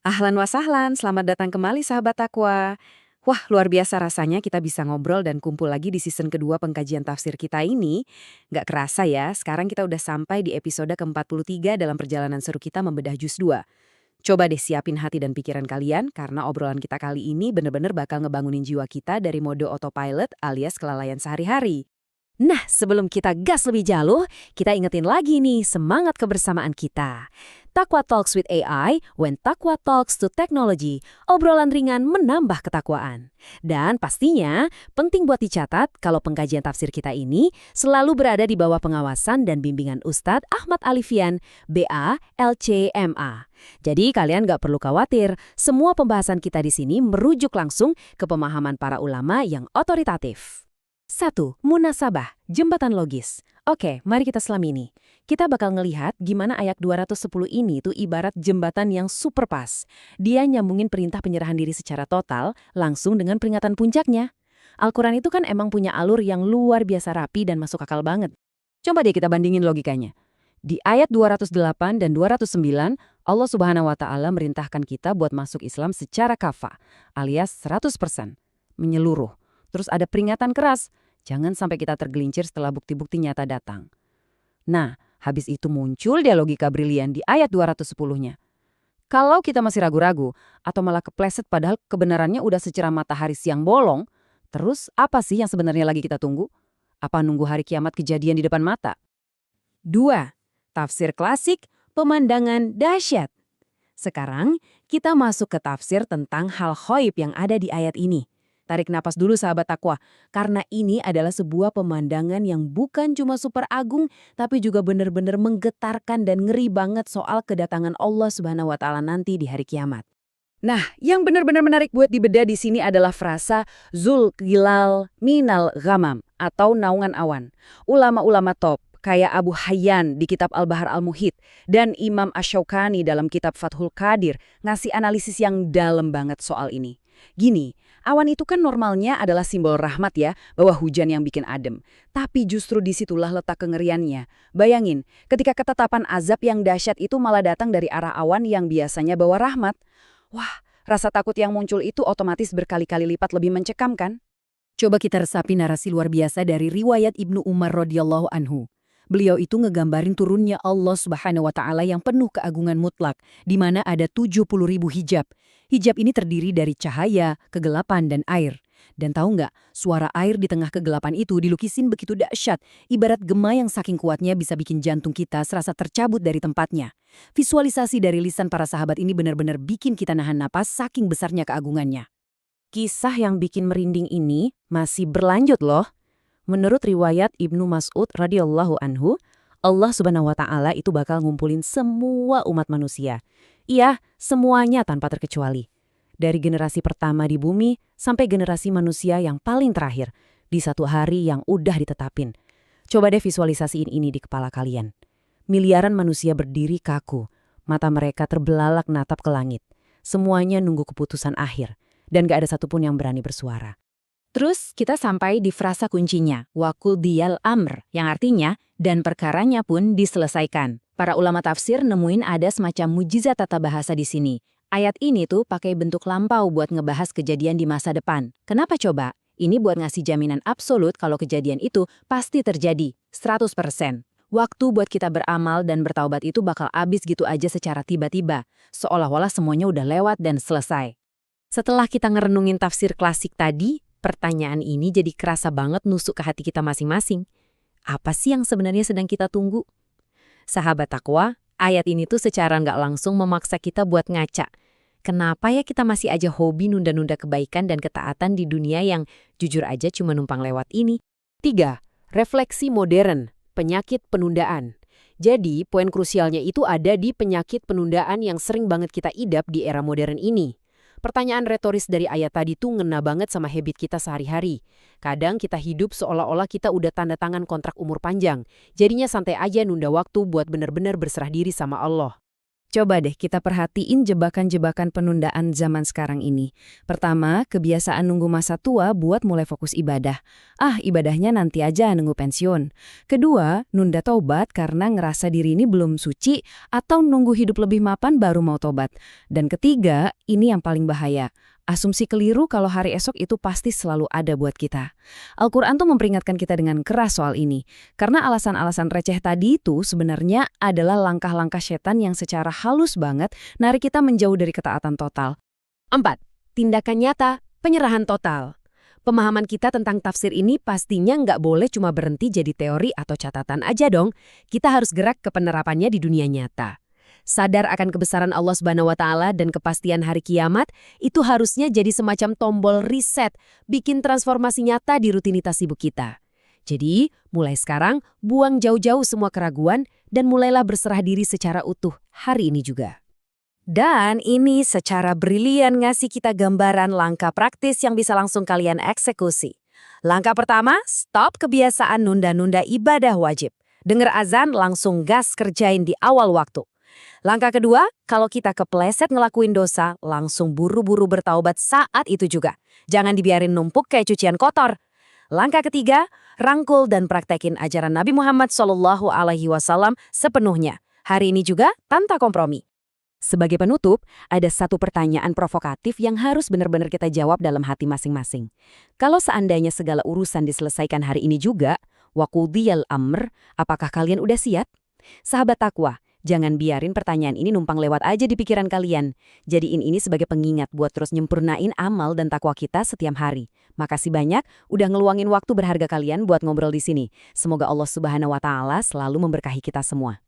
Ahlan wa sahlan, selamat datang kembali sahabat Takwa. Wah, luar biasa rasanya kita bisa ngobrol dan kumpul lagi di season kedua pengkajian tafsir kita ini. Nggak kerasa ya, sekarang kita udah sampai di episode ke-43 dalam perjalanan seru kita membedah juz 2. Coba deh siapin hati dan pikiran kalian, karena obrolan kita kali ini bener-bener bakal ngebangunin jiwa kita dari mode autopilot alias kelalaian sehari-hari. Nah, sebelum kita gas lebih jauh, kita ingetin lagi nih semangat kebersamaan kita. Takwa Talks with AI, when Takwa Talks to Technology, obrolan ringan menambah ketakwaan. Dan pastinya, penting buat dicatat kalau pengkajian tafsir kita ini selalu berada di bawah pengawasan dan bimbingan Ustadz Ahmad Alifian, BA, LCMA. Jadi kalian nggak perlu khawatir, semua pembahasan kita di sini merujuk langsung ke pemahaman para ulama yang otoritatif. 1. Munasabah, jembatan logis. Oke, mari kita selami ini. Kita bakal ngelihat gimana ayat 210 ini tuh ibarat jembatan yang super pas. Dia nyambungin perintah penyerahan diri secara total langsung dengan peringatan puncaknya. Al-Quran itu kan emang punya alur yang luar biasa rapi dan masuk akal banget. Coba deh kita bandingin logikanya. Di ayat 208 dan 209, Allah Subhanahu wa Ta'ala merintahkan kita buat masuk Islam secara kafah, alias 100%, menyeluruh. Terus ada peringatan keras, jangan sampai kita tergelincir setelah bukti-bukti nyata datang. Nah, habis itu muncul dia logika brilian di ayat 210-nya. Kalau kita masih ragu-ragu, atau malah kepleset padahal kebenarannya udah secerah matahari siang bolong, terus apa sih yang sebenarnya lagi kita tunggu? Apa nunggu hari kiamat kejadian di depan mata? 2. Tafsir klasik, pemandangan dahsyat. Sekarang, kita masuk ke tafsir tentang hal ghaib yang ada di ayat ini. Tarik napas dulu sahabat takwa, karena ini adalah sebuah pemandangan yang bukan cuma super agung, tapi juga benar-benar menggetarkan dan ngeri banget soal kedatangan Allah Subhanahu wa Ta'ala nanti di hari kiamat. Nah, yang benar-benar menarik buat dibedah di sini adalah frasa Zul Gilal Minal Ghamam atau naungan awan. Ulama-ulama top kayak Abu Hayyan di kitab Al-Bahar Al-Muhit dan Imam Ash-Shawqani dalam kitab Fathul Qadir ngasih analisis yang dalam banget soal ini. Gini, awan itu kan normalnya adalah simbol rahmat ya, bahwa hujan yang bikin adem. Tapi justru disitulah letak kengeriannya. Bayangin, ketika ketetapan azab yang dahsyat itu malah datang dari arah awan yang biasanya bawa rahmat. Wah, rasa takut yang muncul itu otomatis berkali-kali lipat lebih mencekam kan? Coba kita resapi narasi luar biasa dari riwayat Ibnu Umar radhiyallahu anhu. Beliau itu ngegambarin turunnya Allah Subhanahu wa Ta'ala yang penuh keagungan mutlak, di mana ada 70.000 hijab. Hijab ini terdiri dari cahaya, kegelapan, dan air. Dan tahu nggak, suara air di tengah kegelapan itu dilukisin begitu dahsyat, ibarat gema yang saking kuatnya bisa bikin jantung kita serasa tercabut dari tempatnya. Visualisasi dari lisan para sahabat ini benar-benar bikin kita nahan napas saking besarnya keagungannya. Kisah yang bikin merinding ini masih berlanjut loh. Menurut riwayat Ibnu Mas'ud radhiyallahu anhu, Allah Subhanahu wa Ta'ala itu bakal ngumpulin semua umat manusia. Iya, semuanya tanpa terkecuali. Dari generasi pertama di bumi sampai generasi manusia yang paling terakhir di satu hari yang udah ditetapin. Coba deh visualisasiin ini di kepala kalian. Miliaran manusia berdiri kaku, mata mereka terbelalak natap ke langit. Semuanya nunggu keputusan akhir dan gak ada satupun yang berani bersuara. Terus kita sampai di frasa kuncinya, waqudiyal amr, yang artinya, dan perkaranya pun diselesaikan. Para ulama tafsir nemuin ada semacam mujizat tata bahasa di sini. Ayat ini tuh pakai bentuk lampau buat ngebahas kejadian di masa depan. Kenapa coba? Ini buat ngasih jaminan absolut kalau kejadian itu pasti terjadi, 100%. Waktu buat kita beramal dan bertaubat itu bakal habis gitu aja secara tiba-tiba, seolah-olah semuanya udah lewat dan selesai. Setelah kita ngerenungin tafsir klasik tadi, pertanyaan ini jadi kerasa banget nusuk ke hati kita masing-masing. Apa sih yang sebenarnya sedang kita tunggu? Sahabat takwa, ayat ini tuh secara nggak langsung memaksa kita buat ngaca. Kenapa ya kita masih aja hobi nunda-nunda kebaikan dan ketaatan di dunia yang jujur aja cuma numpang lewat ini? 3. Refleksi modern, penyakit penundaan. Jadi, poin krusialnya itu ada di penyakit penundaan yang sering banget kita idap di era modern ini. Pertanyaan retoris dari ayat tadi tuh ngena banget sama habit kita sehari-hari. Kadang kita hidup seolah-olah kita udah tanda tangan kontrak umur panjang. Jadinya santai aja nunda waktu buat benar-benar berserah diri sama Allah. Coba deh kita perhatiin jebakan-jebakan penundaan zaman sekarang ini. Pertama, kebiasaan nunggu masa tua buat mulai fokus ibadah. Ibadahnya nanti aja nunggu pensiun. Kedua, nunda tobat karena ngerasa diri ini belum suci atau nunggu hidup lebih mapan baru mau tobat. Dan ketiga, ini yang paling bahaya. Asumsi keliru kalau hari esok itu pasti selalu ada buat kita. Al-Quran tuh memperingatkan kita dengan keras soal ini. Karena alasan-alasan receh tadi itu sebenarnya adalah langkah-langkah setan yang secara halus banget narik kita menjauh dari ketaatan total. 4. Tindakan nyata, penyerahan total. Pemahaman kita tentang tafsir ini pastinya nggak boleh cuma berhenti jadi teori atau catatan aja dong. Kita harus gerak ke penerapannya di dunia nyata. Sadar akan kebesaran Allah Subhanahu wa Ta'ala dan kepastian hari kiamat, itu harusnya jadi semacam tombol reset, bikin transformasi nyata di rutinitas sibuk kita. Jadi, mulai sekarang, buang jauh-jauh semua keraguan dan mulailah berserah diri secara utuh hari ini juga. Dan ini secara brilian ngasih kita gambaran langkah praktis yang bisa langsung kalian eksekusi. Langkah pertama, stop kebiasaan nunda-nunda ibadah wajib. Dengar azan, langsung gas kerjain di awal waktu. Langkah kedua, kalau kita kepleset ngelakuin dosa, langsung buru-buru bertaubat saat itu juga. Jangan dibiarin numpuk kayak cucian kotor. Langkah ketiga, rangkul dan praktekin ajaran Nabi Muhammad SAW sepenuhnya. Hari ini juga tanpa kompromi. Sebagai penutup, ada satu pertanyaan provokatif yang harus benar-benar kita jawab dalam hati masing-masing. Kalau seandainya segala urusan diselesaikan hari ini juga, wa qudiyal amr, apakah kalian udah siap? Sahabat takwa, jangan biarin pertanyaan ini numpang lewat aja di pikiran kalian. Jadiin ini sebagai pengingat buat terus nyempurnain amal dan takwa kita setiap hari. Makasih banyak udah ngeluangin waktu berharga kalian buat ngobrol di sini. Semoga Allah Subhanahu wa Ta'ala selalu memberkahi kita semua.